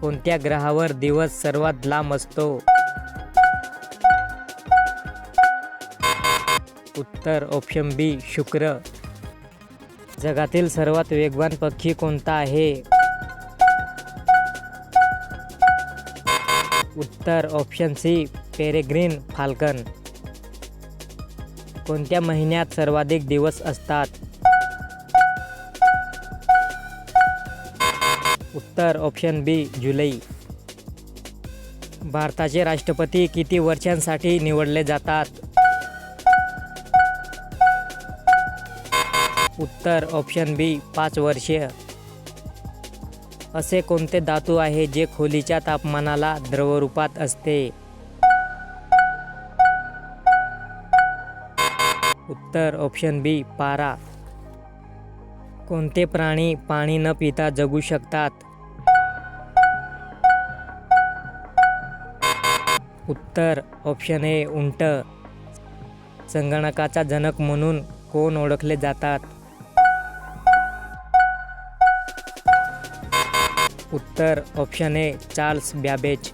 कोणत्या ग्रहावर दिवस सर्वात लांब असतो? उत्तर ऑप्शन बी शुक्र. जगातील सर्वात वेगवान पक्षी कोणता आहे? उत्तर ऑप्शन सी पेरेग्रीन फाल्कन. कोणत्या महिन्यात सर्वाधिक दिवस असतात? उत्तर ऑप्शन बी जुलै. भारताचे राष्ट्रपती किती वर्षांसाठी निवडले जातात? उत्तर ऑप्शन बी 5 वर्षे. असे कोणते धातू आहे जे खोलीच्या तापमानाला द्रवरूपात असते? उत्तर ऑप्शन बी पारा. कोणते प्राणी पाणी न पिता जगू शकतात? उत्तर ऑप्शन ए उंट. संगणकाचा जनक म्हणून कोण ओळखले जातात? उत्तर ऑप्शन ए चार्ल्स बॅबेज.